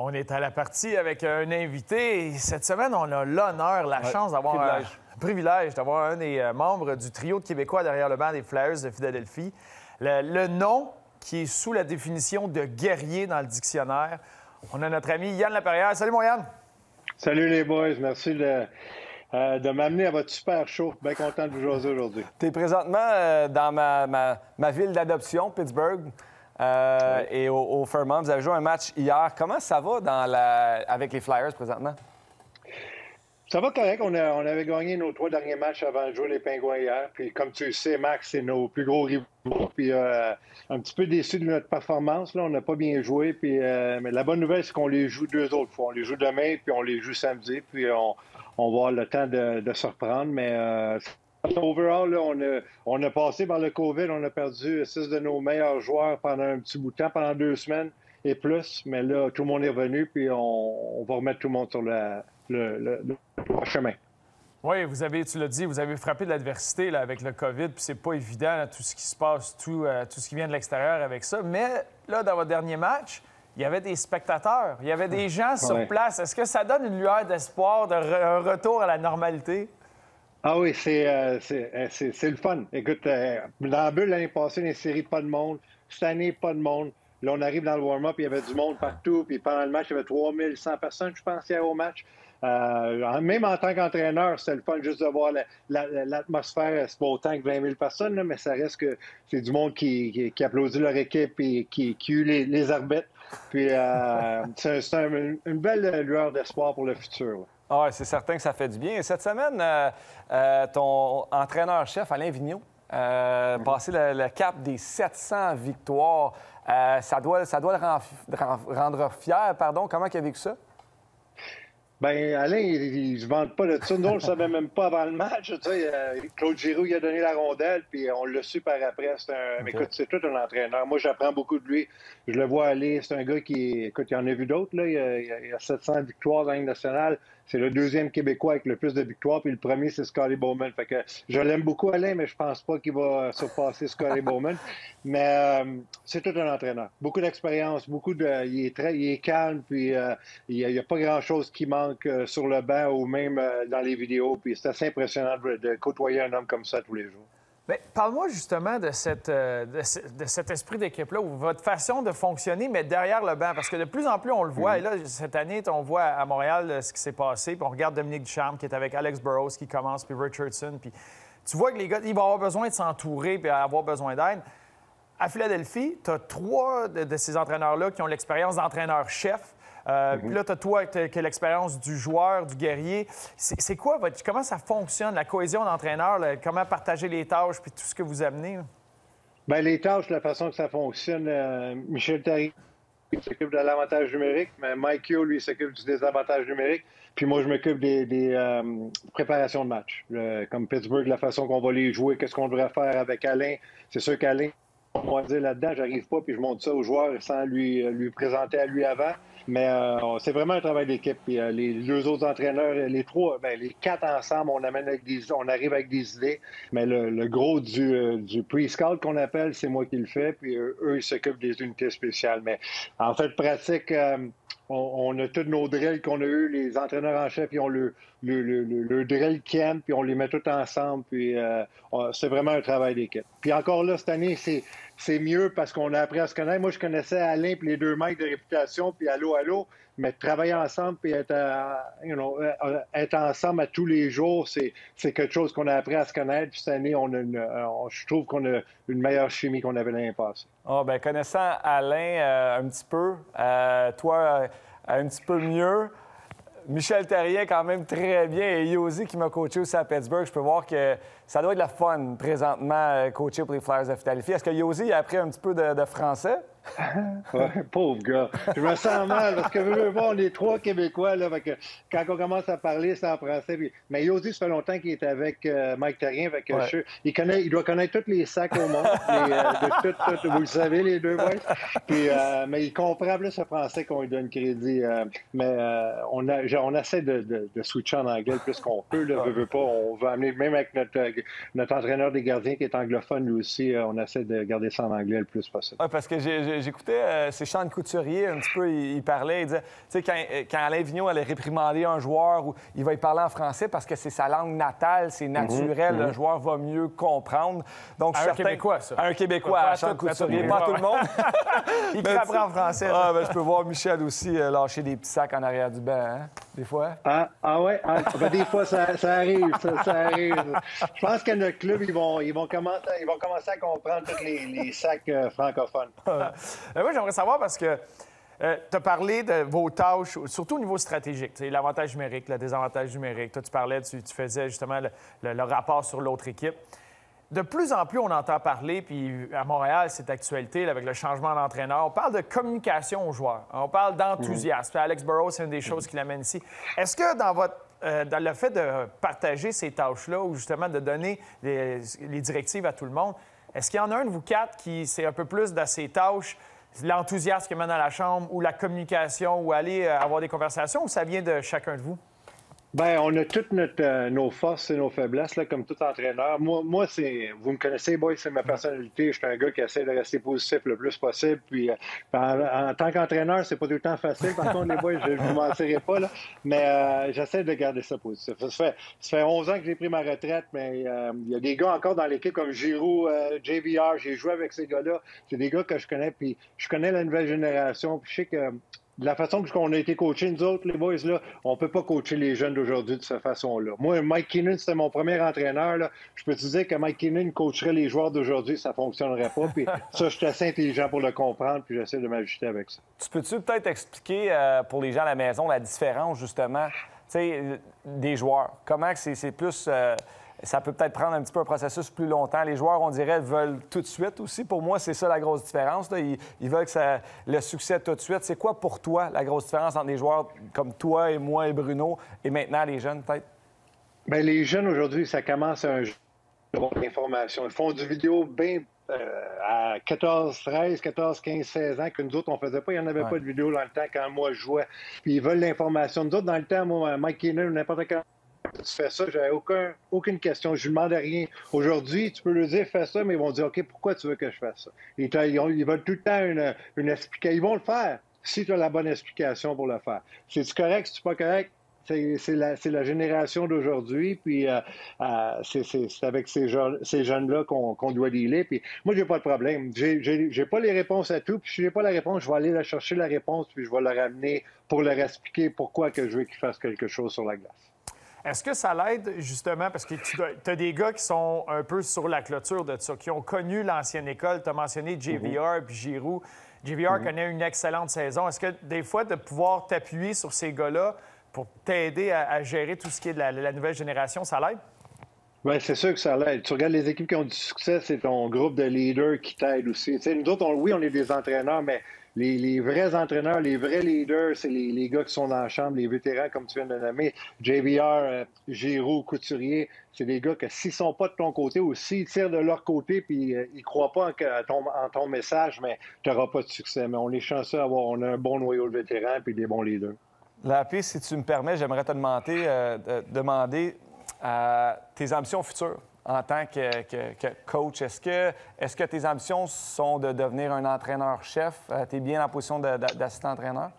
On est à la partie avec un invité. Et cette semaine, on a l'honneur, la chance d'avoir un privilège d'avoir un des membres du trio de Québécois derrière le banc des Flyers de Philadelphie. Le nom qui est sous la définition de guerrier dans le dictionnaire. On a notre ami Yann Laperrière. Salut, mon Yann! Salut les boys, merci de m'amener à votre super show. Bien content de vous jaser aujourd'hui. Tu es présentement dans ma ville d'adoption, Pittsburgh, et au Fairmont. Vous avez joué un match hier. Comment ça va avec les Flyers présentement? Ça va correct. On avait gagné nos 3 derniers matchs avant de jouer les Pingouins hier. Puis comme tu le sais, Max, c'est nos plus gros rivaux. Puis un petit peu déçu de notre performance. Là. On n'a pas bien joué. Puis, mais la bonne nouvelle, c'est qu'on les joue 2 autres fois. On les joue demain, puis on les joue samedi. Puis on va avoir le temps de se reprendre. Mais overall, là, on a passé par le COVID. On a perdu 6 de nos meilleurs joueurs pendant un petit bout de temps, pendant 2 semaines et plus. Mais là, tout le monde est revenu. Puis on va remettre tout le monde sur le chemin. Oui, tu l'as dit, vous avez frappé de l'adversité là, avec le COVID, puis c'est pas évident, là, tout ce qui se passe, tout ce qui vient de l'extérieur avec ça. Mais là, dans votre dernier match, il y avait des spectateurs, il y avait des gens sur place. Est-ce que ça donne une lueur d'espoir, un retour à la normalité? Ah oui, c'est le fun. Écoute, dans la bulle, l'année passée, les séries, pas de monde. Cette année, pas de monde. Là, on arrive dans le warm-up, il y avait du monde partout. Puis pendant le match, il y avait 3100 personnes, je pense, hier au match. Même en tant qu'entraîneur, c'était le fun juste de voir l'atmosphère. C'est pas autant que 20 000 personnes, là, mais ça reste que c'est du monde qui applaudit leur équipe et qui eut les arbitres. Puis c'est une belle lueur d'espoir pour le futur. Ah, c'est certain que ça fait du bien. Et cette semaine, ton entraîneur-chef, Alain Vigneault, passé le cap des 700 victoires. Ça doit le rendre fier. Pardon. Comment il a vécu ça? Bien, Alain, il ne se vante pas de ça. Nous, on ne le savait même pas avant le match. Tu sais, Claude Giroux, il a donné la rondelle, puis on l'a su par après. Écoute, c'est tout un entraîneur. Moi, j'apprends beaucoup de lui. Je le vois aller. C'est un gars qui... Écoute, il y en a vu d'autres. Là. Il a 700 victoires dans la Ligue nationale. C'est le 2e Québécois avec le plus de victoires, puis le premier, c'est Scotty Bowman. Fait que je l'aime beaucoup, Alain, mais je pense pas qu'il va surpasser Scotty Bowman. Mais c'est tout un entraîneur. Beaucoup d'expérience, il est calme, puis il n'y a pas grand-chose qui manque sur le banc ou même dans les vidéos. Puis c'est assez impressionnant de côtoyer un homme comme ça tous les jours. Bien, parle-moi justement de cet esprit d'équipe-là, ou votre façon de fonctionner, mais derrière le banc. Parce que de plus en plus, on le voit. Et là, cette année, on voit à Montréal ce qui s'est passé. Puis on regarde Dominique Ducharme qui est avec Alex Burrows qui commence, puis Richardson. Puis tu vois que les gars, ils vont avoir besoin de s'entourer puis avoir besoin d'aide. À Philadelphie, tu as 3 de ces entraîneurs-là qui ont l'expérience d'entraîneur-chef. Puis là, tu as toi qui as l'expérience du joueur, du guerrier. C'est quoi comment ça fonctionne, la cohésion d'entraîneur, comment partager les tâches puis tout ce que vous amenez? Bien, les tâches, la façon que ça fonctionne, Michel Therrien s'occupe de l'avantage numérique, mais Mike Yeo, lui, s'occupe du désavantage numérique. Puis moi, je m'occupe des préparations de match. Comme Pittsburgh, la façon qu'on va les jouer, qu'est-ce qu'on devrait faire avec Alain. C'est sûr qu'Alain, on va dire là-dedans, j'arrive pas, puis je montre ça aux joueurs sans lui présenter à lui avant. Mais c'est vraiment un travail d'équipe. Puis les 2 autres entraîneurs, les 4 ensemble, on arrive avec des idées. Mais le gros du pre-scout qu'on appelle, c'est moi qui le fais. Puis eux, ils s'occupent des unités spéciales. Mais en fait, pratique, on a tous nos drills qu'on a eu. Les entraîneurs en chef, ils ont le drill camp, puis on les met tous ensemble. Puis c'est vraiment un travail d'équipe. Puis encore là, cette année, c'est mieux parce qu'on a appris à se connaître. Moi, je connaissais Alain puis les 2 mecs de réputation, puis allô, mais travailler ensemble puis être ensemble à tous les jours, c'est quelque chose qu'on a appris à se connaître. Puis cette année, je trouve qu'on a une meilleure chimie qu'on avait l'année passée. Ah, bien, connaissant Alain un petit peu, toi un petit peu mieux, Michel Therrien quand même très bien, et Yosi qui m'a coaché aussi à Pittsburgh, je peux voir que ça doit être la fun présentement, coacher pour les Flyers de Philadelphie. Est-ce que Yosi a appris un petit peu de français? Ouais, pauvre gars. Je me sens mal parce que on est 3 Québécois. Là, que quand on commence à parler, c'est en français. Mais Yosi, ça fait longtemps qu'il est avec Mike Therrien. Il doit connaître tous les sacs au monde. Vous le savez, les 2 boys. Puis, mais il comprend plus le français qu'on lui donne crédit. Mais on essaie de switcher en anglais le plus qu'on peut. Là, pas, on veut amener, même avec notre entraîneur des gardiens qui est anglophone, lui aussi, on essaie de garder ça en anglais le plus possible. Oui, parce que j'écoutais c'est Sean Couturier, un petit peu, il parlait, il disait, tu sais, quand Alain Vigneault allait réprimander un joueur, il va y parler en français parce que c'est sa langue natale, c'est naturel, le joueur va mieux comprendre. Donc, un Québécois, ça. Un Québécois, à Sean Couturier, pas tout le monde. Il apprend en français. Je peux voir Michel aussi lâcher des petits sacs en arrière du banc, hein, des fois. Ouais? Des fois, ça arrive, ça arrive. Je pense que notre club, ils vont commencer à comprendre tous les sacs francophones. Moi, j'aimerais savoir parce que tu as parlé de vos tâches, surtout au niveau stratégique, l'avantage numérique, le désavantage numérique. Toi, tu parlais, tu faisais justement le rapport sur l'autre équipe. De plus en plus, on entend parler, puis à Montréal, c'est actualité là, avec le changement d'entraîneur. On parle de communication aux joueurs. On parle d'enthousiasme. Alex Burrows, c'est une des choses qui l'amène ici. Est-ce que dans le fait de partager ces tâches-là ou justement de donner les directives à tout le monde, est-ce qu'il y en a un de vous quatre qui c'est un peu plus dans ces tâches, l'enthousiasme qui mène à la chambre ou la communication ou aller avoir des conversations ou ça vient de chacun de vous? Bien, on a toutes nos forces et nos faiblesses, là, comme tout entraîneur. Moi, vous me connaissez, boy, c'est ma personnalité. Je suis un gars qui essaie de rester positif le plus possible. Puis, en tant qu'entraîneur, c'est pas tout le temps facile. Par contre, les boys, je ne vous mentirai pas, là. Mais j'essaie de garder ça positif. Ça fait 11 ans que j'ai pris ma retraite, mais il y a des gars encore dans l'équipe comme Giroux, JVR. J'ai joué avec ces gars-là. C'est des gars que je connais. Puis, je connais la nouvelle génération. Puis, je sais que de la façon qu'on a été coachés, nous autres, les boys, là, on ne peut pas coacher les jeunes d'aujourd'hui de cette façon-là. Moi, Mike Keenan, c'était mon premier entraîneur. Là. Je peux te dire que Mike Keenan coacherait les joueurs d'aujourd'hui, ça ne fonctionnerait pas. Puis ça, je suis assez intelligent pour le comprendre, puis j'essaie de m'ajuster avec ça. Tu peux-tu peut-être expliquer pour les gens à la maison la différence, justement, des joueurs? Comment que c'est plus... ça peut peut-être prendre un petit peu un processus plus longtemps. Les joueurs, on dirait, veulent tout de suite aussi. Pour moi, c'est ça la grosse différence. Là. Ils veulent que le succès tout de suite. C'est quoi pour toi la grosse différence entre des joueurs comme toi et moi et Bruno et maintenant les jeunes, peut-être? Bien, les jeunes, aujourd'hui, ça commence un jeu d'information. Ils font du vidéo bien à 14, 13, 14, 15, 16 ans que nous autres, on faisait pas. Il n'y en avait pas de vidéo dans le temps quand moi, je jouais. Puis ils veulent l'information. Nous autres, dans le temps, moi, Mike Keenan ou n'importe quand, tu fais ça, j'avais aucune question. Je ne lui demandais rien. Aujourd'hui, tu peux leur dire, fais ça, mais ils vont dire, OK, pourquoi tu veux que je fasse ça? Ils veulent tout le temps une explication. Ils vont le faire si tu as la bonne explication pour le faire. C'est-tu correct? Si tu pas correct? C'est la génération d'aujourd'hui, puis c'est avec ces jeunes-là qu'on doit dealer. Puis moi, j'ai pas de problème. J'ai pas les réponses à tout, puis si j'ai pas la réponse, je vais aller la chercher la réponse, puis je vais leur ramener pour leur expliquer pourquoi que je veux qu'ils fassent quelque chose sur la glace. Est-ce que ça l'aide, justement, parce que tu as des gars qui sont un peu sur la clôture de ça, qui ont connu l'ancienne école. Tu as mentionné JVR puis Giroux. JVR connaît une excellente saison. Est-ce que des fois, de pouvoir t'appuyer sur ces gars-là pour t'aider à gérer tout ce qui est de la nouvelle génération, ça l'aide? Bien, c'est sûr que ça l'aide. Tu regardes les équipes qui ont du succès, c'est ton groupe de leaders qui t'aide aussi. T'sais, nous autres, on est des entraîneurs, mais les vrais entraîneurs, les vrais leaders, c'est les gars qui sont dans la chambre, les vétérans, comme tu viens de nommer. JVR, Giroux, Couturier, c'est des gars que s'ils ne sont pas de ton côté ou s'ils tirent de leur côté puis ils ne croient pas en ton message, mais tu n'auras pas de succès. Mais on est chanceux d'avoir on a un bon noyau de vétérans puis des bons leaders. Lapé, si tu me permets, j'aimerais te demander tes ambitions futures en tant que coach. Est-ce que tes ambitions sont de devenir un entraîneur-chef? Tu es bien en position d'assistant-entraîneur?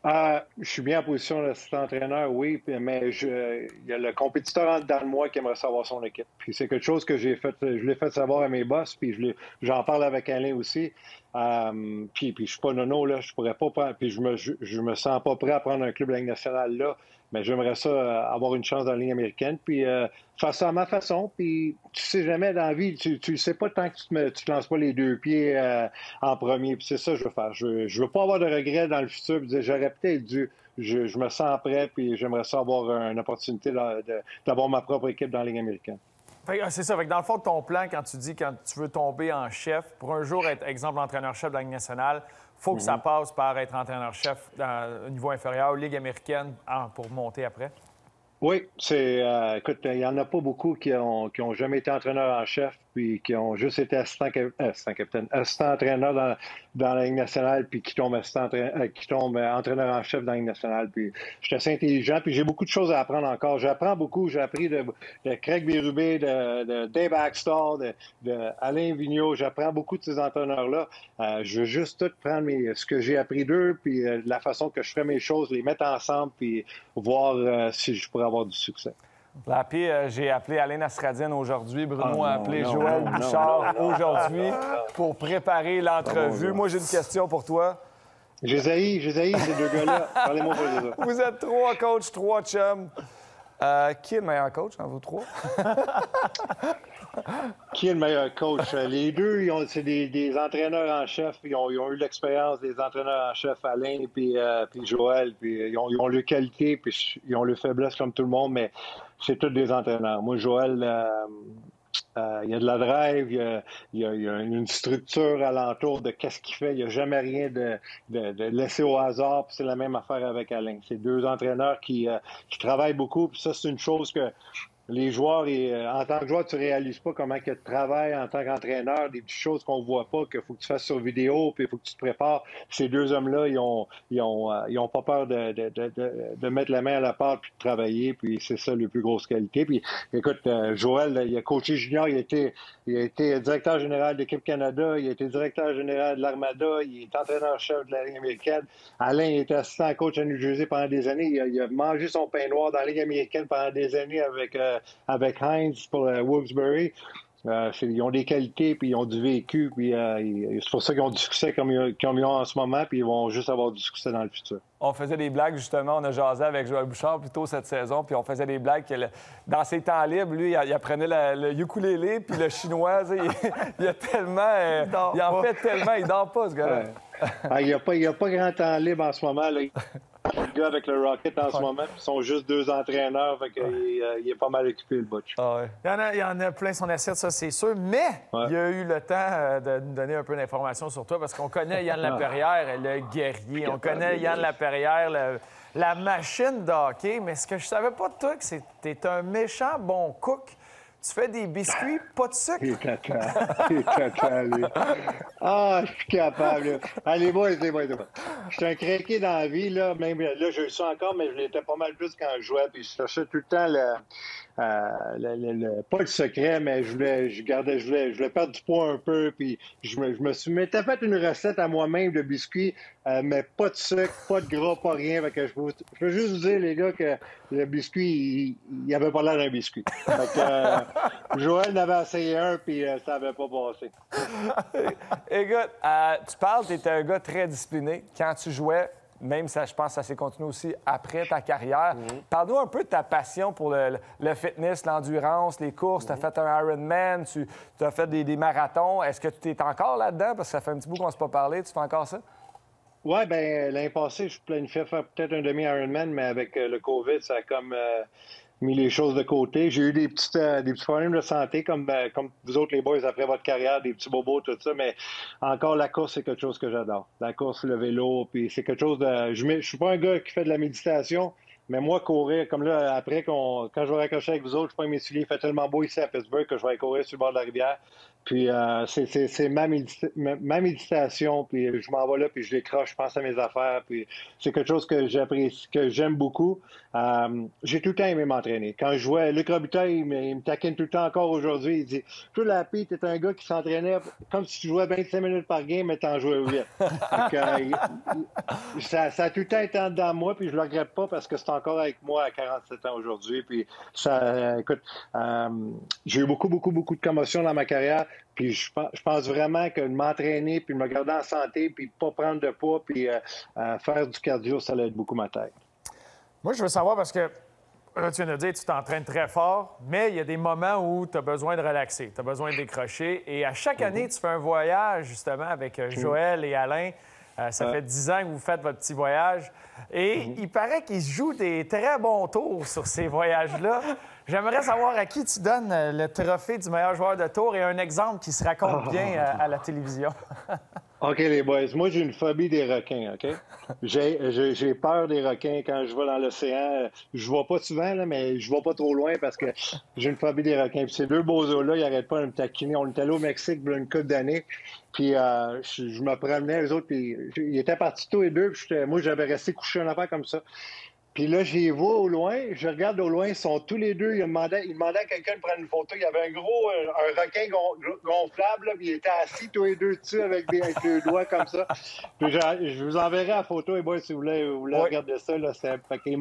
Je suis bien en position d'assistant-entraîneur, oui, mais il y a le compétiteur en dedans de moi qui aimerait savoir son équipe. Puis c'est quelque chose que je l'ai fait savoir à mes boss, puis j'en parle avec Alain aussi. Puis je suis pas nono, là, je pourrais pas prendre, puis je me sens pas prêt à prendre un club de la Ligue nationale là, mais j'aimerais ça avoir une chance dans la Ligue américaine, puis faire ça à ma façon, puis tu sais jamais dans la vie, tu sais pas tant que tu te lances pas les deux pieds en premier, puis c'est ça que je veux faire. Je veux pas avoir de regrets dans le futur, puis dire j'aurais peut-être dû, je me sens prêt, puis j'aimerais ça avoir une opportunité d'avoir ma propre équipe dans la Ligue américaine. C'est ça. Dans le fond de ton plan, quand tu veux tomber en chef, pour un jour être, exemple, entraîneur-chef de la Ligue nationale, il faut que ça passe par être entraîneur-chef au niveau inférieur, Ligue américaine, pour monter après? Oui, écoute, il n'y en a pas beaucoup qui ont jamais été entraîneurs en chef, puis qui ont juste été assistant entraîneur dans la Ligue nationale, puis qui tombent entraîneur en chef dans la Ligue nationale. Puis je suis assez intelligent, puis j'ai beaucoup de choses à apprendre encore. J'apprends beaucoup. J'ai appris de Craig Berube, de Dave Axtell, de Alain Vigneault. J'apprends beaucoup de ces entraîneurs-là. Je veux juste tout prendre ce que j'ai appris d'eux, puis la façon que je ferais mes choses, les mettre ensemble, puis voir si je pourrais avoir du succès. Lappé, j'ai appelé Alain Nasradine aujourd'hui. Bruno a appelé Joël Bouchard aujourd'hui pour préparer l'entrevue. Moi, j'ai une question pour toi. J'ai haï ces deux gars-là. Parlez-moi pour les autres. Vous êtes 3 coachs, 3 chums. Qui est le meilleur coach dans vous 3? Qui est le meilleur coach? Les deux, c'est des entraîneurs en chef. Ils ont eu l'expérience des entraîneurs en chef, Alain puis Joël. Puis ils ont le qualité, puis ils ont le faiblesse comme tout le monde, mais c'est tous des entraîneurs. Moi, Joël, il y a de la drive, il y a une structure alentour de qu'est-ce qu'il fait. Il n'y a jamais rien de laissé au hasard. Puis c'est la même affaire avec Alain. C'est deux entraîneurs qui travaillent beaucoup. Puis ça, c'est une chose que les joueurs, en tant que joueur, tu réalises pas comment que tu travailles en tant qu'entraîneur, des petites choses qu'on voit pas, qu'il faut que tu fasses sur vidéo, puis il faut que tu te prépares. Ces deux hommes-là, ils ont pas peur de mettre la main à la pâte puis de travailler, puis c'est ça la plus grosse qualité. Puis écoute, Joël, il a coaché junior, il a été directeur général de l'Équipe Canada, il a été directeur général de l'Armada, il est entraîneur-chef de la Ligue américaine. Alain il était assistant coach à New Jersey pendant des années. Il a mangé son pain noir dans la Ligue américaine pendant des années avec Heinz pour Wilkes-Barre. Ils ont des qualités, puis ils ont du vécu, puis c'est pour ça qu'ils ont du succès comme ils ont en ce moment, puis ils vont juste avoir du succès dans le futur. On faisait des blagues, justement. On a jasé avec Joël Bouchard plus tôt cette saison, puis on faisait des blagues que dans ses temps libres, lui, il apprenait le ukulélé, puis le chinois. Il a tellement... il en fait tellement, il dort pas, ce gars-là. Ouais. Il n'y a pas grand temps libre en ce moment, là. Le gars avec le Rocket en ce moment, puis ils sont juste deux entraîneurs, fait qu'il est pas mal occupé, le Butch. Ah ouais. Il y en a plein son assiette, ça, c'est sûr. Mais il a eu le temps de nous donner un peu d'informations sur toi, parce qu'on connaît Yann Laperrière, le guerrier. On connaît Yann Laperrière, la machine de hockey. Mais ce que je savais pas de toi, c'est que t'es un méchant bon cook. Tu fais des biscuits, pas de sucre. Il est tata, lui. Ah, je suis capable, là. Allez, moi. Je suis un craqué dans la vie, là. Même là, je le suis encore, mais je l'étais pas mal plus quand je jouais. Puis je cherchais tout le temps pas le secret, mais je voulais perdre du poids un peu. Puis je m'étais fait une recette à moi-même de biscuits, mais pas de sucre, pas de gras, pas rien. Fait que je peux juste vous dire, les gars, que le biscuit, il avait pas l'air d'un biscuit. Fait que Joël n'avait essayé un, puis ça n'avait pas passé. Écoute, tu parles, tu étais un gars très discipliné. Quand tu jouais, même ça, je pense que ça s'est continué aussi après ta carrière. Parle-nous un peu de ta passion pour le fitness, l'endurance, les courses. Tu as fait un Ironman, tu as fait des marathons. Est-ce que tu es encore là-dedans? Parce que ça fait un petit bout qu'on ne s'est pas parlé. Tu fais encore ça? Oui, bien, l'année passée, je planifiais faire peut-être un demi-Ironman, mais avec le COVID, ça a comme mis les choses de côté. J'ai eu des petits problèmes de santé, comme vous autres, les boys, après votre carrière, des petits bobos, tout ça, mais encore, la course, c'est quelque chose que j'adore. La course, le vélo, puis c'est quelque chose de... Je suis pas un gars qui fait de la méditation, mais moi, courir, comme là, après, quand je vais raccrocher avec vous autres, je prends mes souliers, il fait tellement beau ici à Pittsburgh que je vais aller courir sur le bord de la rivière. Puis c'est ma méditation, puis je m'en vais là, puis je décroche, je pense à mes affaires, puis c'est quelque chose que j'apprécie, que j'aime beaucoup. J'ai tout le temps aimé m'entraîner. Quand je jouais, Luc Robitaille, il me taquine tout le temps encore aujourd'hui. Il dit « Toi, Lappé, t'es un gars qui s'entraînait comme si tu jouais 25 minutes par game, mais t'en jouais 8. » Ça a tout le temps été en dedans de moi, puis je le regrette pas parce que c'est encore avec moi à 47 ans aujourd'hui. Puis ça, écoute, j'ai eu beaucoup de commotions dans ma carrière. Puis je pense vraiment que de m'entraîner, puis de me garder en santé, puis de pas prendre de poids, puis faire du cardio, ça aide beaucoup ma tête. Moi, je veux savoir parce que, là, tu viens de dire que tu t'entraînes très fort, mais il y a des moments où tu as besoin de relaxer, tu as besoin de décrocher. Et à chaque année, tu fais un voyage, justement, avec Joël et Alain. Ça fait 10 ans que vous faites votre petit voyage. Et il paraît qu'ils jouent des très bons tours sur ces voyages-là. J'aimerais savoir à qui tu donnes le trophée du meilleur joueur de tour et un exemple qui se raconte bien à la télévision. OK, les boys, moi, j'ai une phobie des requins, OK? J'ai peur des requins quand je vais dans l'océan. Je ne vais pas souvent, là, mais je ne vais pas trop loin parce que j'ai une phobie des requins. Puis ces deux bozos-là, ils n'arrêtent pas de me taquiner. On est allé au Mexique il y a une couple d'années. Puis je me promenais, les autres, puis ils étaient partis tous les deux. Puis moi, j'avais resté couché en affaire comme ça. Puis là, j'y vois au loin, je regarde au loin, ils sont tous les deux. Il demandait à quelqu'un de prendre une photo. Il y avait un requin gonflable, là, puis il était assis tous les deux dessus avec les doigts comme ça. Puis je vous enverrai la photo, et si vous voulez regarder ça. Là, fait qu'ils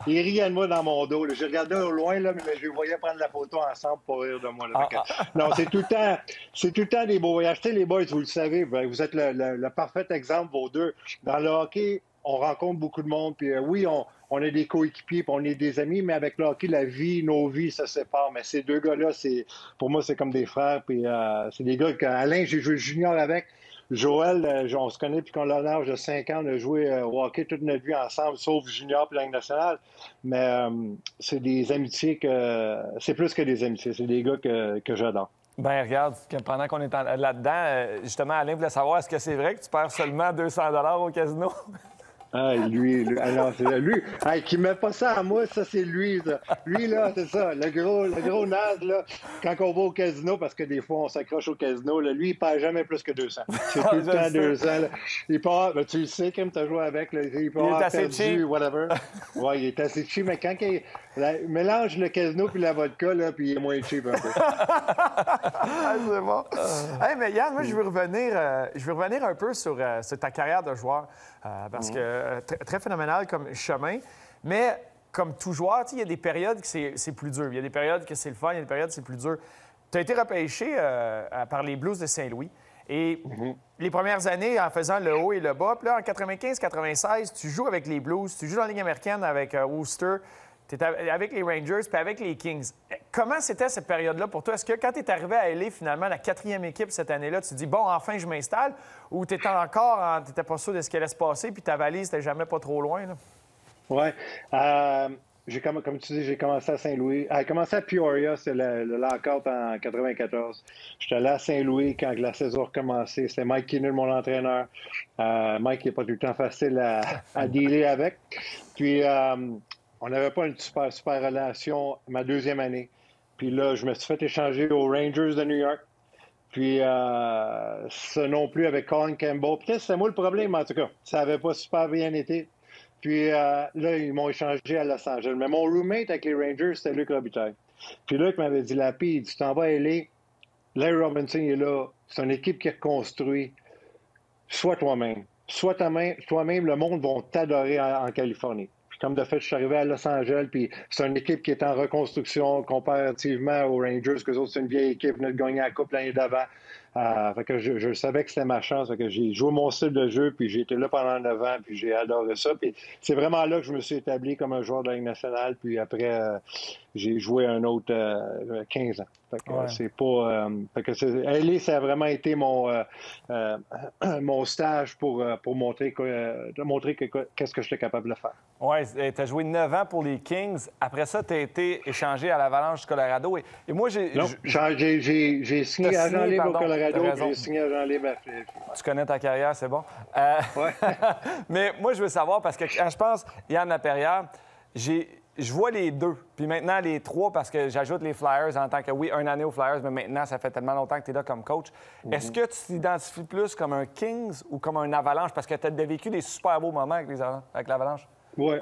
ils riaient de moi dans mon dos. Là. Je regardais au loin, là, mais je les voyais prendre la photo ensemble pour rire de moi. Là. Non, c'est tout le temps des beaux voyages. Tu sais, les boys, vous le savez, vous êtes le parfait exemple, vos deux. Dans le hockey, on rencontre beaucoup de monde, puis oui, on a des coéquipiers, puis on est des amis, mais avec le hockey, nos vies se séparent. Mais ces deux gars-là, pour moi, c'est comme des frères, puis c'est des gars Alain, j'ai joué junior avec. Joël, on se connaît depuis qu'on a l'âge de 5 ans, on a joué au hockey toute notre vie ensemble, sauf junior puis la Ligue nationale. Mais c'est des amitiés c'est plus que des amitiés, c'est des gars que j'adore. Ben regarde, pendant qu'on est là-dedans, justement, Alain voulait savoir, est-ce que c'est vrai que tu perds seulement 200 $ au casino? Ah, lui, alors, c'est lui. Hey, qui met pas ça à moi, ça, c'est lui, ça. Lui, là, c'est ça. Le gros naze, là, quand on va au casino, parce que des fois, on s'accroche au casino, là, lui, il perd jamais plus que 200. C'est tout le temps 200, là. Il part, tu le sais, comme tu as joué avec, là, il peut avoir perdu, cheap. Whatever. Ouais, il est assez cheap, mais quand il mélange le casino puis la vodka, là, puis il est moins cheap un peu. C'est bon. Hey, mais Yann, moi, je veux revenir un peu sur ta carrière de joueur. Parce que très phénoménal comme chemin. Mais comme tout joueur, il y a des périodes que c'est plus dur. Il y a des périodes que c'est le fun, il y a des périodes que c'est plus dur. Tu as été repêché par les Blues de Saint-Louis. Et les premières années, en faisant le haut et le bas, puis là, en 95-96, tu joues avec les Blues, tu joues dans la Ligue américaine avec Worcester, tu es avec les Rangers puis avec les Kings. Comment c'était cette période-là pour toi? Est-ce que quand tu es arrivé à LA, finalement, la 4e équipe cette année-là, tu te dis, bon, enfin, je m'installe, ou tu étais pas sûr de ce qui allait se passer, puis ta valise, n'était jamais pas trop loin? Oui. Comme tu dis, j'ai commencé à Saint-Louis. J'ai commencé à Peoria, c'est le lockout en 94. J'étais allé à Saint-Louis quand la saison a recommencé. C'était Mike Keenan, mon entraîneur. Mike n'est pas tout le temps facile à dealer avec. Puis, on n'avait pas une super relation ma 2e année. Puis là, je me suis fait échanger aux Rangers de New York. Puis, ça non plus avec Colin Campbell. Peut-être que c'était moi le problème, en tout cas. Ça n'avait pas super bien été. Puis là, ils m'ont échangé à Los Angeles. Mais mon roommate avec les Rangers, c'était Luc Robitaille. Puis Luc m'avait dit, Lapi, tu t'en vas à LA. Larry Robinson est là. C'est une équipe qui est reconstruite. Sois toi-même. Sois toi-même. Le monde va t'adorer en Californie. Puis comme de fait, je suis arrivé à Los Angeles, puis c'est une équipe qui est en reconstruction comparativement aux Rangers, que autres, c'est une vieille équipe, venait de gagner la Coupe l'année d'avant. Fait que je savais que c'était ma chance. Fait que j'ai joué mon style de jeu, puis j'ai été là pendant 9 ans, puis j'ai adoré ça. Puis c'est vraiment là que je me suis établi comme un joueur de la Ligue nationale. Puis après, j'ai joué un autre 15 ans. Fait que c'est pas... fait que LA, ça a vraiment été mon stage pour montrer qu'est-ce que j'étais capable de faire. Oui, tu as joué 9 ans pour les Kings. Après ça, tu as été échangé à l'Avalanche du Colorado. Et moi, j'ai signé à Jean Libre au Colorado, j'ai signé à Jean Libre à Philadelphie. Tu connais ta carrière, c'est bon. Ouais. Mais moi, je veux savoir, parce que quand je pense, Yann Laperrière, je vois les deux, puis maintenant les 3, parce que j'ajoute les Flyers en tant que, oui, une année aux Flyers, mais maintenant, ça fait tellement longtemps que tu es là comme coach. Est-ce que tu t'identifies plus comme un Kings ou comme un Avalanche? Parce que tu as vécu des super beaux moments avec l'Avalanche. Oui.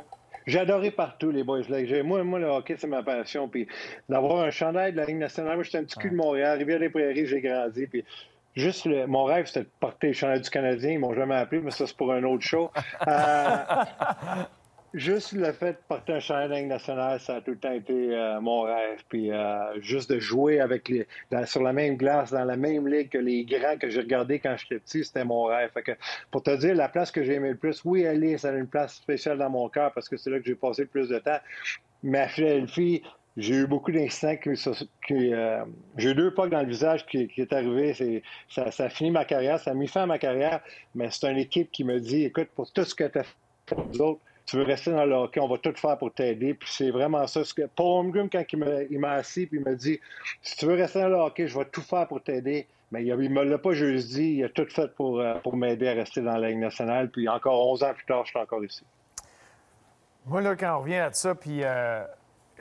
J'ai adoré partout, les boys. Moi, le hockey, c'est ma passion. Puis d'avoir un chandail de la Ligue nationale, moi, j'étais un petit cul de Montréal. Rivière-des-Prairies, j'ai grandi. Puis juste, mon rêve, c'était de porter le chandail du Canadien. Ils m'ont jamais appelé, mais ça, c'est pour un autre show. Juste le fait de porter un chandail de la Ligue nationale, ça a tout le temps été mon rêve. Puis juste de jouer sur la même glace, dans la même ligue que les grands que j'ai regardés quand j'étais petit, c'était mon rêve. Fait que, pour te dire, la place que j'ai aimée le plus, oui, ça a une place spéciale dans mon cœur parce que c'est là que j'ai passé le plus de temps. Mais à Philadelphie, j'ai eu beaucoup d'incidents j'ai eu 2 pucks dans le visage qui est arrivé. Ça a fini ma carrière, ça a mis fin à ma carrière. Mais c'est une équipe qui me dit, écoute, pour tout ce que tu as fait pour nous autres, tu veux rester dans le hockey, on va tout faire pour t'aider. Puis c'est vraiment ça. Ce que Paul Holmgren, quand il m'a assis puis il m'a dit, si tu veux rester dans le hockey, je vais tout faire pour t'aider. Mais il me l'a pas juste dit, il a tout fait pour m'aider à rester dans la Ligue nationale. Puis encore 11 ans plus tard, je suis encore ici. Moi, là, quand on revient à ça, puis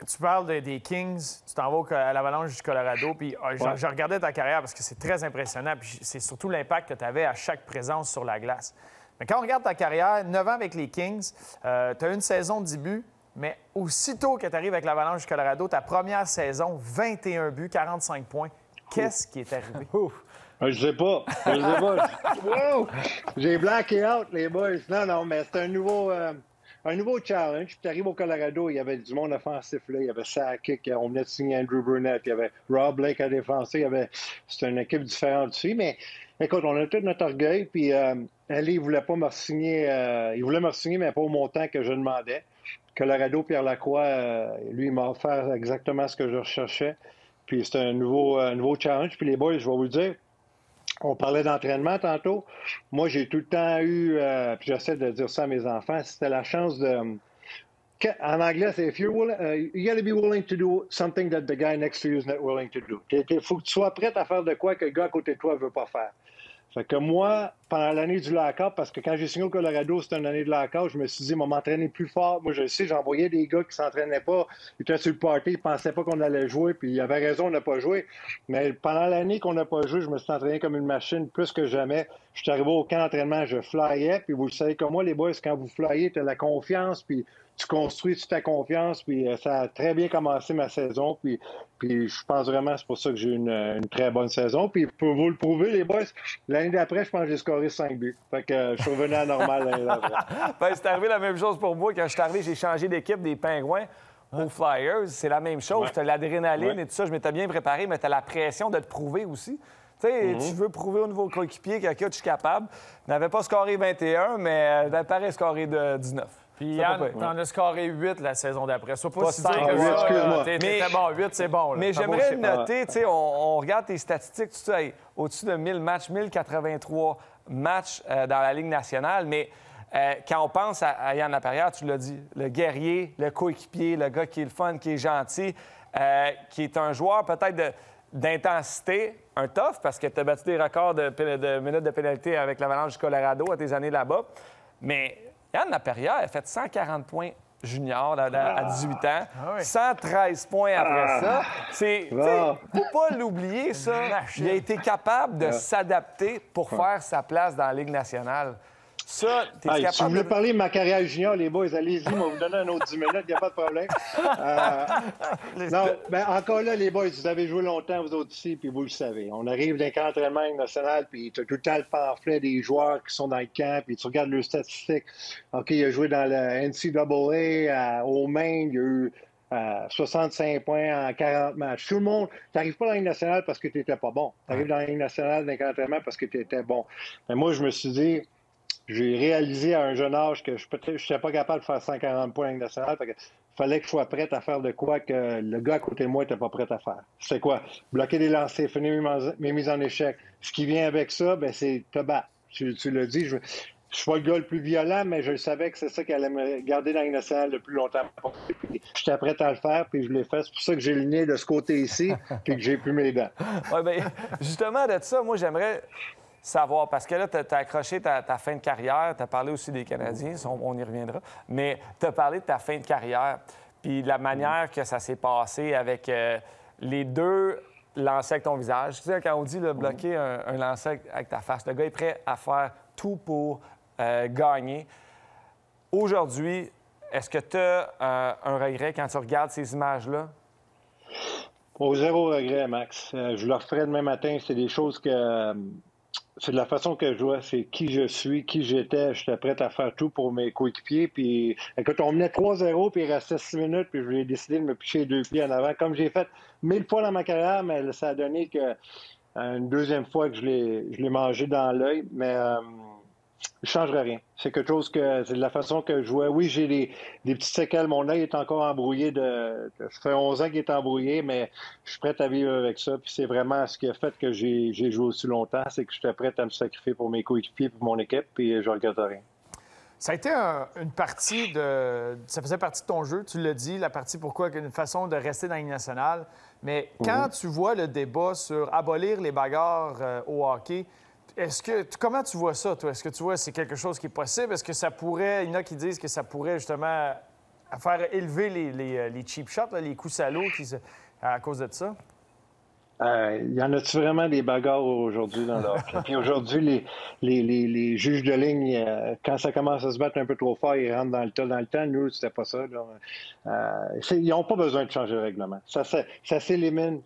tu parles des Kings, tu t'en vas à l'Avalanche du Colorado, puis je regardais ta carrière parce que c'est très impressionnant, puis c'est surtout l'impact que tu avais à chaque présence sur la glace. Mais quand on regarde ta carrière, 9 ans avec les Kings, tu as une saison de 10 buts, mais aussitôt que tu arrives avec l'Avalanche du Colorado, ta première saison, 21 buts, 45 points. Qu'est-ce qui est arrivé? Je sais pas. Wow! J'ai blacké out, les boys. Non, mais c'est un nouveau challenge. Puis tu arrives au Colorado, il y avait du monde offensif là. Il y avait Sakic, on venait de signer Andrew Burnett, il y avait Rob Blake à défenser. C'était une équipe différente aussi. Mais écoute, on a tout notre orgueil. Puis Ali, il voulait pas me signer. Il voulait me signer, mais pas au montant que je demandais. Colorado, Pierre Lacroix, lui, il m'a offert exactement ce que je recherchais. Puis c'était un nouveau challenge. Puis les boys, je vais vous le dire, on parlait d'entraînement tantôt. Moi, j'ai tout le temps eu, puis j'essaie de dire ça à mes enfants, c'était la chance de... En anglais, c'est if you're willing, you got to be willing to do something that the guy next to you is not willing to do. Il faut que tu sois prêt à faire de quoi que le gars à côté de toi ne veut pas faire. Fait que moi, pendant l'année du lockout, parce que quand j'ai signé au Colorado, c'était une année de lockout, je me suis dit, m'entraîner plus fort. Moi, je le sais, j'envoyais des gars qui ne s'entraînaient pas, ils étaient sur le party, ils ne pensaient pas qu'on allait jouer, puis ils avaient raison, on n'a pas joué. Mais pendant l'année qu'on n'a pas joué, je me suis entraîné comme une machine plus que jamais. Je suis arrivé au camp d'entraînement, je flyais, puis vous le savez comme moi, les boys, quand vous flyez, tu as la confiance, puis tu construis ta confiance, puis ça a très bien commencé ma saison, puis je pense vraiment que c'est pour ça que j'ai eu une très bonne saison. Puis pour vous le prouver, les boys, l'année d'après, je pense que j'ai scoré 5 buts. Fait que je suis revenu à normal l'année d'après. Ben, c'est arrivé la même chose pour moi. Quand je suis arrivé, j'ai changé d'équipe des Pingouins aux Flyers. C'est la même chose. Tu as l'adrénaline et tout ça. Je m'étais bien préparé, mais tu as la pression de te prouver aussi. Tu sais, tu veux prouver au nouveau coéquipier que je suis capable. Je n'avais pas scoré 21, mais d'après scoré de 19. Puis Yann, t'en as scoré 8 la saison d'après. Sois pas si cinq, dur que ça. excuse-moi. T'étais bon, 8, c'est bon. Là. Mais j'aimerais noter, tu sais, on regarde tes statistiques, tu sais, au-dessus de 1000 matchs, 1083 matchs dans la Ligue nationale, mais quand on pense à Yann Laperrière, tu l'as dit, le guerrier, le coéquipier, le gars qui est le fun, qui est gentil, qui est un joueur peut-être d'intensité, un tough, parce que tu as battu des records de minutes de pénalité avec l'Avalanche du Colorado à tes années là-bas, mais Yann Laperrière a fait 140 points junior à 18 ans, 113 points après ça. Faut pas l'oublier, ça. Il a été capable de s'adapter pour faire sa place dans la Ligue nationale. Ça, t'es capable si vous voulez parler de ma carrière junior, les boys, allez-y, moi, vous donner un autre 10 minutes, il n'y a pas de problème. Non, ben, encore là, les boys, vous avez joué longtemps, vous autres ici, puis vous le savez. On arrive d'un camp d'entraînement national, puis tu as tout le temps le pamphlet des joueurs qui sont dans le camp, puis tu regardes leurs statistiques. OK, il a joué dans la NCAA, au Maine, il a eu 65 points en 40 matchs. Tout le monde, tu n'arrives pas dans la Ligue nationale parce que tu n'étais pas bon. Tu arrives dans la Ligue nationale d'un camp d'entraînement parce que tu étais bon. Mais moi, je me suis dit, j'ai réalisé à un jeune âge que je n'étais pas capable de faire 140 points en Ligue nationale. Il fallait que je sois prêt à faire de quoi que le gars à côté de moi n'était pas prêt à faire. C'est quoi? Bloquer des lancers, finir mes mises en échec. Ce qui vient avec ça, ben, c'est te battre. Tu l'as dit, je suis pas le gars le plus violent, mais je savais que c'est ça qui allait me garder dans la Ligue nationale le plus longtemps. J'étais prêt à le faire, puis je l'ai fait. C'est pour ça que j'ai le nez de ce côté ici, puis que j'ai plus mes dents. Oui, bien, justement, de ça, moi, j'aimerais savoir, parce que là, tu as accroché ta fin de carrière, tu as parlé aussi des Canadiens, on y reviendra, mais tu as parlé de ta fin de carrière, puis de la manière que ça s'est passé avec les deux lancers avec ton visage. Tu sais, quand on dit là, bloquer un lancer avec ta face, le gars est prêt à faire tout pour gagner. Aujourd'hui, est-ce que tu as un regret quand tu regardes ces images-là? Au zéro regret, Max. Je le referai demain matin. C'est des choses que... c'est de la façon que je jouais, c'est qui je suis, qui j'étais. J'étais prêt à faire tout pour mes coéquipiers. Puis, écoute, on menait 3-0, puis il restait 6 minutes, puis j'ai décidé de me picher 2 pieds en avant, comme j'ai fait 1000 fois dans ma carrière, mais ça a donné que une deuxième fois que je l'ai mangé dans l'œil. Mais je ne changerai rien. C'est quelque chose que... c'est de la façon que je jouais. Oui, j'ai des petites séquelles. Mon œil est encore embrouillé. Ça fait 11 ans qu'il est embrouillé, mais je suis prêt à vivre avec ça. Puis c'est vraiment ce qui a fait que j'ai joué aussi longtemps. C'est que j'étais prêt à me sacrifier pour mes coéquipiers et pour mon équipe, puis je ne regrette rien. Ça a été une partie de... Ça faisait partie de ton jeu, tu l'as dit, la partie pourquoi, une façon de rester dans la Ligue nationale. Mais quand tu vois le débat sur abolir les bagarres au hockey, comment tu vois ça, toi? Est-ce que tu vois c'est quelque chose qui est possible? Est-ce que ça pourrait... Il y en a qui disent que ça pourrait justement faire élever les cheap shots, là, les coups salauds à cause de ça? Y en a-tu vraiment des bagarres aujourd'hui dans le hockey? Puis aujourd'hui, les juges de ligne, quand ça commence à se battre un peu trop fort, ils rentrent dans le tas. Dans le temps, nous, c'était pas ça. Ils n'ont pas besoin de changer le règlement. Ça s'élimine.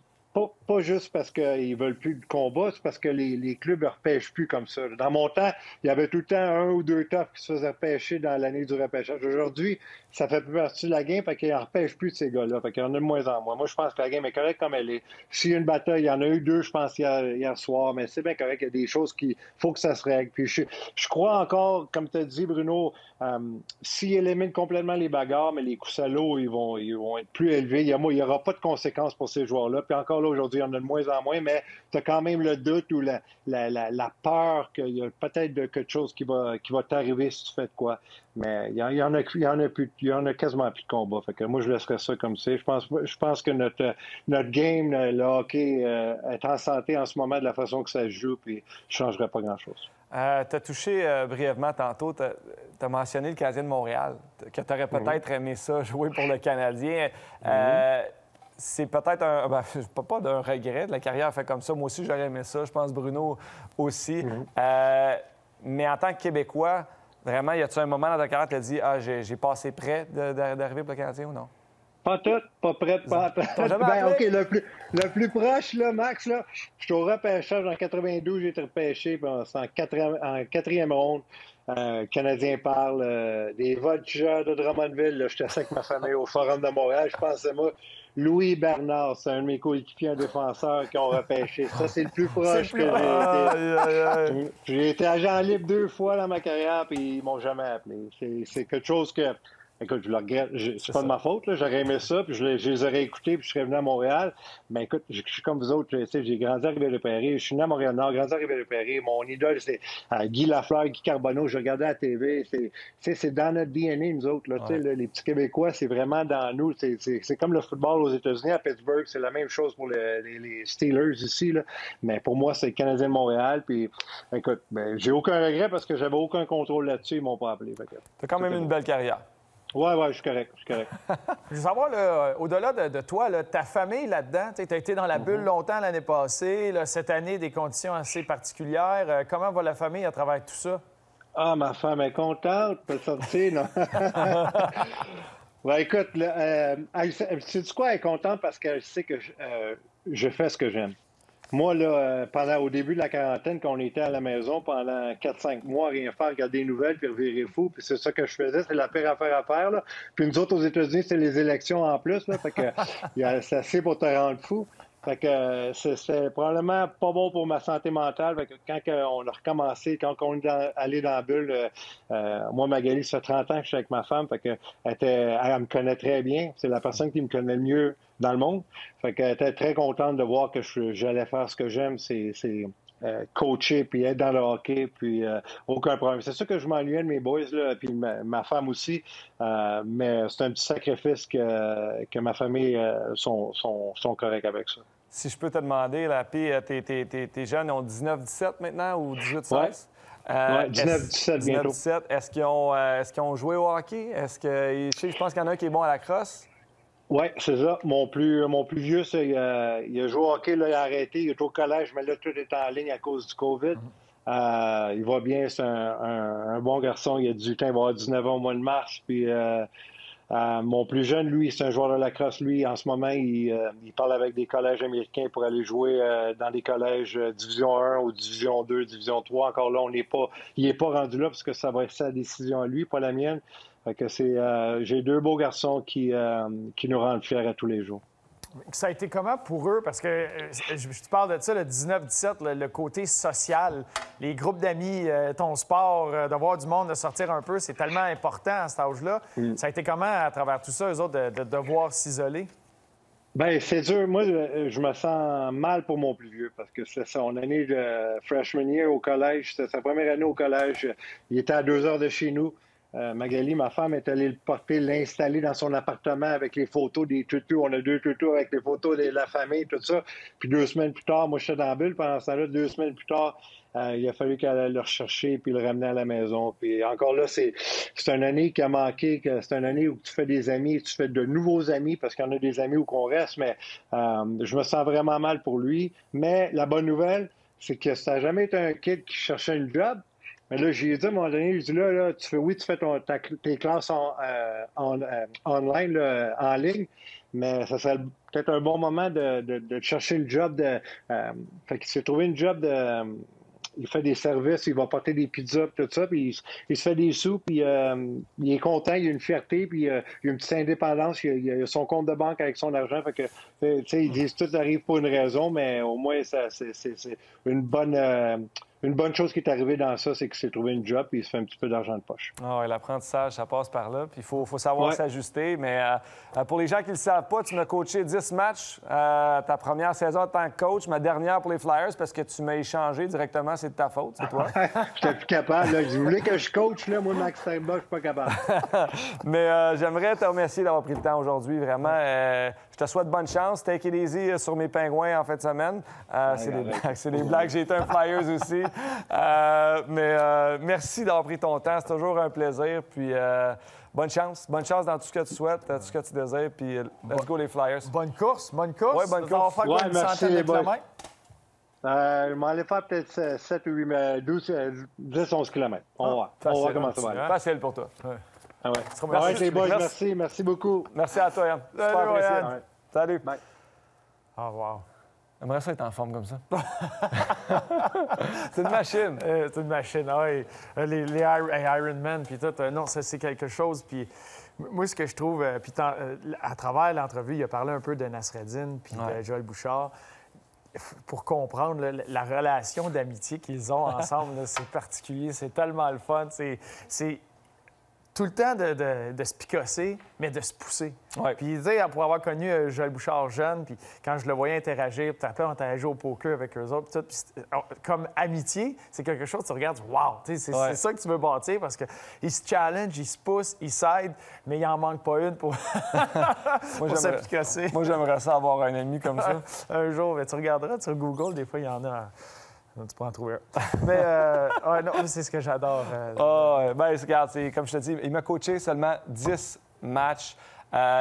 Pas juste parce qu'ils veulent plus de combat, c'est parce que les clubs ne repêchent plus comme ça. Dans mon temps, il y avait tout le temps un ou deux tops qui se faisaient repêcher dans l'année du repêchage. Aujourd'hui, ça fait plus partie de la game, fait qu'ils n'en repêchent plus de ces gars-là. Fait qu'il y en a de moins en moins. Moi, je pense que la game est correcte comme elle est. S'il y a une bataille, il y en a eu deux, je pense, hier soir, mais c'est bien correct. Il y a des choses qu'il faut que ça se règle. Puis je crois encore, comme tu as dit, Bruno, s'ils éliminent complètement les bagarres, mais les coups salauds, ils vont être plus élevés. Il n'y aura pas de conséquences pour ces joueurs-là. Puis encore là, aujourd'hui, il y en a de moins en moins, mais tu as quand même le doute ou la peur qu'il y a peut-être quelque chose qui va t'arriver si tu fais de quoi. Mais il y en a quasiment plus de combat. Fait que moi, je laisserais ça comme c'est. Je pense que notre game, le hockey, est en santé en ce moment de la façon que ça se joue, puis je ne changerais pas grand-chose. Tu as touché brièvement tantôt, tu as mentionné le Canadien de Montréal, que tu aurais peut-être aimé ça, jouer pour le Canadien. C'est peut-être pas d'un regret de la carrière fait comme ça. Moi aussi, j'aurais aimé ça. Je pense Bruno aussi. Mais en tant que Québécois, vraiment, y a-t-il un moment dans ta carrière où tu as dit « Ah, j'ai passé près d'arriver pour le Canadien » ou non? Pas tout, pas prêt, pas OK, le plus proche, là, Max, là, je suis au repêchage en 92, j'ai été repêché en quatrième ronde. Canadien parle, des voltigeurs de Drummondville. J'étais avec ma famille au Forum de Montréal. Je pensais, moi, Louis Bernard, c'est un de mes coéquipiers, un défenseur qui ont repêché. Ça, c'est le plus proche que j'ai été. J'ai été agent libre 2 fois dans ma carrière, puis ils m'ont jamais appelé. C'est quelque chose que... Écoute, je le regrette. C'est pas de ma faute. J'aurais aimé ça, puis je les aurais écoutés, puis je serais venu à Montréal. Mais écoute, je suis comme vous autres. J'ai grandi à Rivière-des-Prairies. Je suis né à Montréal-Nord, grandi à Rivière-des-Prairies. Mon idole, c'est Guy Lafleur, Guy Carbonneau. Je regardais à la TV. C'est dans notre DNA, nous autres. Là, les petits Québécois, c'est vraiment dans nous. C'est comme le football aux États-Unis, à Pittsburgh. C'est la même chose pour les Steelers ici. Là. Mais pour moi, c'est le Canadien de Montréal. Puis, écoute, j'ai aucun regret parce que j'avais aucun contrôle là-dessus. Ils m'ont pas appelé. T'as quand même une belle carrière. Oui, je suis correct. Je veux savoir, au-delà de toi, là, ta famille là-dedans, tu as été dans la bulle longtemps l'année passée, là, cette année, des conditions assez particulières. Comment va la famille à travers tout ça? Ah, ma femme est contente, peut sortir, non? Écoute, sais-tu quoi, elle est contente parce qu'elle sait que je fais ce que j'aime. Moi, là, au début de la quarantaine, quand on était à la maison pendant 4-5 mois, rien faire, regarder les nouvelles, puis revirer fou, puis c'est ça que je faisais, c'est la pire affaire à faire, là. Puis nous autres, aux États-Unis, c'est les élections en plus, là, fait que c'est assez pour te rendre fou. Fait que c'est probablement pas bon pour ma santé mentale. Fait que quand on a recommencé, quand on est allé dans la bulle, moi, Magali, ça fait 30 ans que je suis avec ma femme. Fait que elle me connaît très bien. C'est la personne qui me connaît le mieux dans le monde. Fait qu'elle était très contente de voir que j'allais faire ce que j'aime. C'est coacher puis être dans le hockey, puis aucun problème. C'est sûr que je m'ennuyais de mes boys, là, puis ma femme aussi, mais c'est un petit sacrifice que ma famille sont corrects avec ça. Si je peux te demander, là, puis tes jeunes ont 19-17 maintenant ou 18-16? Oui, 19-17 bientôt. 19-17. Est-ce qu'ils ont joué au hockey? Je pense qu'il y en a un qui est bon à la crosse. Oui, c'est ça. Mon plus vieux, il a joué au hockey, là, il a arrêté, il est au collège, mais là, tout est en ligne à cause du COVID. Il va bien, c'est un bon garçon, il a 18 ans, il va avoir 19 ans au mois de mars. Puis mon plus jeune, lui, c'est un joueur de lacrosse. Lui, en ce moment, il parle avec des collèges américains pour aller jouer dans des collèges Division 1 ou Division 2, Division 3. Encore là, il n'est pas rendu là parce que ça va être sa décision à lui, pas la mienne. Fait que j'ai 2 beaux garçons qui nous rendent fiers à tous les jours. Ça a été comment pour eux? Parce que je te parle de ça, le 19-17, le côté social, les groupes d'amis, ton sport, de voir du monde, de sortir un peu, c'est tellement important à cet âge-là. Ça a été comment à travers tout ça, eux autres, de devoir s'isoler? Bien, c'est dur. Moi, je me sens mal pour mon plus vieux parce que c'est son année de freshman year au collège. C'était sa première année au collège. Il était à 2 heures de chez nous. Magali, ma femme, est allée le porter, l'installer dans son appartement avec les photos des toutous. On a 2 toutous avec les photos de la famille, tout ça. Puis 2 semaines plus tard, moi, j'étais dans la bulle pendant ce temps-là. 2 semaines plus tard, il a fallu qu'elle aille le rechercher puis le ramener à la maison. Puis encore là, c'est une année qui a manqué, c'est une année où tu fais des amis, tu fais de nouveaux amis parce qu'il y en a des amis où qu'on reste, mais je me sens vraiment mal pour lui. Mais la bonne nouvelle, c'est que ça n'a jamais été un kid qui cherchait une job. Mais là, j'ai dit à un moment donné, je dis là, tu fais tes classes online, là, en ligne, mais ça serait peut-être un bon moment de chercher une job fait qu'il s'est trouvé une job il fait des services, il va porter des pizzas, tout ça, puis il se fait des sous, puis il est content, il a une fierté, puis il a une petite indépendance, il a son compte de banque avec son argent, fait que, tu sais, ils disent tout arrive pour une raison, mais au moins, c'est une bonne chose qui est arrivée dans ça, c'est qu'il s'est trouvé une job et il se fait un petit peu d'argent de poche. Ah ouais, l'apprentissage, ça passe par là. Puis il faut savoir s'ajuster. Mais pour les gens qui ne le savent pas, tu m'as coaché 10 matchs ta première saison en tant que coach, ma dernière pour les Flyers, parce que tu m'as échangé directement. C'est de ta faute, c'est toi. J'étais plus capable. Là. Je voulais que je coach. Là. Moi, Max Steinbach, je suis pas capable. Mais j'aimerais te remercier d'avoir pris le temps aujourd'hui. Vraiment, je te souhaite bonne chance. Take it easy sur mes pingouins en fin de semaine. C'est des blagues. J'ai été un Flyers aussi. Mais merci d'avoir pris ton temps. C'est toujours un plaisir. Puis bonne chance. Bonne chance dans tout ce que tu souhaites, tout ce que tu désires. Puis let's go les Flyers. Bonne course, bonne course. Oui, bonne course. Ça va faire une centaine de kilomètres? Je m'en allais faire peut-être 7 ou 8, 12, 10, 11 km. On va voir. On va voir comment ça va aller. Facile pour toi. Ouais. Ouais, les boys, merci. Merci beaucoup. Merci à toi, Yann. Super apprécié. Salut. Bye. Oh, wow. J'aimerais ça être en forme comme ça. C'est une machine. C'est une machine, oui. Les Ironman, puis tout. Non, ça, c'est quelque chose. Puis moi, ce que je trouve, puis à travers l'entrevue, il a parlé un peu de Nasreddine puis de Joël Bouchard. Pour comprendre la relation d'amitié qu'ils ont ensemble, c'est particulier, c'est tellement le fun. C'est tout le temps de se picosser, mais de se pousser. Ouais. Puis, tu sais, pour avoir connu Joël Bouchard jeune, puis quand je le voyais interagir, puis après, on interagit au poker avec eux autres, puis tout, comme amitié, c'est quelque chose, tu regardes, wow, c'est ça que tu veux bâtir, parce qu'ils se challenge, ils se poussent, ils s'aident, mais il en manque pas une pour, pour se picosser. Moi, j'aimerais ça avoir un ami comme ça. Un jour, mais tu regarderas sur Google, des fois, il y en a... Tu peux en trouver un. Mais non, c'est ce que j'adore. Regarde, comme je te dis, il m'a coaché seulement 10 matchs.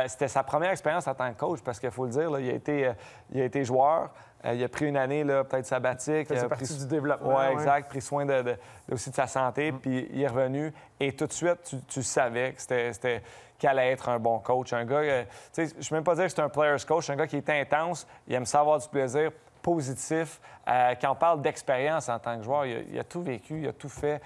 C'était sa première expérience en tant que coach, parce qu'il faut le dire, là, il a été joueur. Il a pris une année peut-être sabbatique. C'est partie du développement. Oui, exact. Pris soin aussi de sa santé. Puis il est revenu. Et tout de suite, tu savais que qu'il allait être un bon coach. Un gars, je ne vais même pas dire que c'est un player's coach. Un gars qui est intense. Il aime ça avoir du plaisir. Positif. Quand on parle d'expérience en tant que joueur, il a tout vécu, il a tout fait.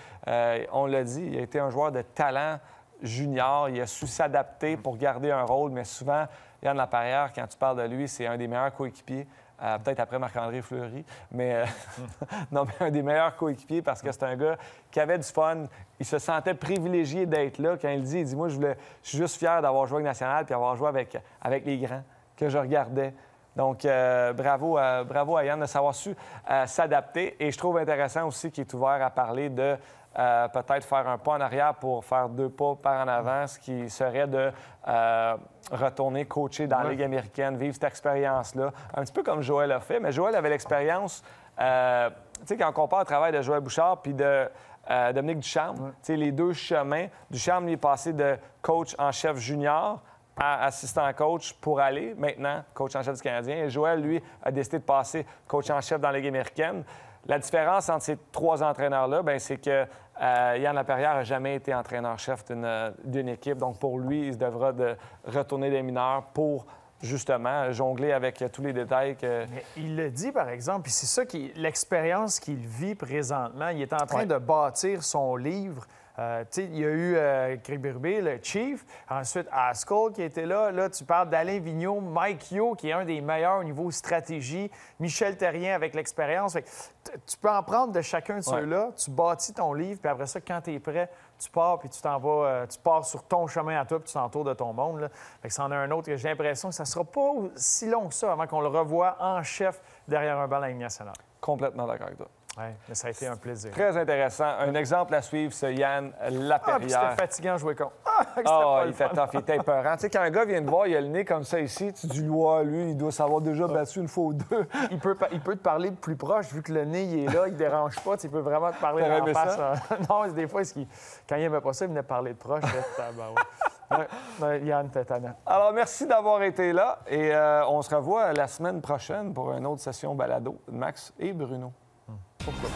On l'a dit, il a été un joueur de talent junior. Il a su s'adapter pour garder un rôle, mais souvent, Yann Laperrière, quand tu parles de lui, c'est un des meilleurs coéquipiers. Peut-être après Marc-André Fleury, mais non, mais un des meilleurs coéquipiers parce que c'est un gars qui avait du fun. Il se sentait privilégié d'être là. Quand il dit, moi, je suis juste fier d'avoir joué avec National puis d'avoir joué avec les grands que je regardais. Donc, bravo à Yann de savoir su s'adapter. Et je trouve intéressant aussi qu'il est ouvert à parler de peut-être faire un pas en arrière pour faire 2 pas par en avant, ce qui serait de retourner coacher dans la Ligue américaine, vivre cette expérience-là. Un petit peu comme Joël a fait. Mais Joël avait l'expérience, tu sais, quand on compare le travail de Joël Bouchard puis de Dominique Ducharme, tu sais, les deux chemins. Ducharme, lui, est passé de coach en chef junior à assistant coach pour aller maintenant coach en chef du Canadien. Et Joël, lui, a décidé de passer coach en chef dans la Ligue américaine. La différence entre ces 3 entraîneurs-là, c'est que Yann Laperrière n'a jamais été entraîneur-chef d'une équipe. Donc, pour lui, il se devra de retourner des mineurs pour justement jongler avec tous les détails que... Mais il le dit, par exemple, puis c'est ça l'expérience qu'il vit présentement. Il est en train de bâtir son livre. Il y a eu Craig Berube, le Chief. Ensuite, Haskell qui était là. Là, tu parles d'Alain Vigneault, Mike Yeo, qui est un des meilleurs au niveau stratégie, Michel Therrien avec l'expérience. Tu peux en prendre de chacun de ceux-là, tu bâtis ton livre, puis après ça, quand tu es prêt, tu pars, puis tu t'en vas, tu pars sur ton chemin à toi, puis tu t'entoures de ton monde. Là. Fait que c'en a un autre que j'ai l'impression que ça ne sera pas si long que ça avant qu'on le revoie en chef derrière un banc à la Ligue nationale. Complètement d'accord avec toi. Oui, mais ça a été un plaisir. Très intéressant. Un exemple à suivre, c'est Yann Ah, puis Laperrière. c'était fatigant de jouer contre. Il était tough, il était épeurant. Tu sais, quand un gars vient te voir, il a le nez comme ça ici, tu dis, lui, il doit s'avoir déjà battu une fois ou deux. Il peut te parler plus proche, vu que le nez, il est là, il ne dérange pas. Il peut vraiment te parler T'aurais en aimé face. ça? Non, des fois, quand il n'aimait pas ça, il venait parler de proche. Yann, t'es tannant. Alors, merci d'avoir été là et on se revoit la semaine prochaine pour une autre session balado, Max et Bruno. Pourquoi?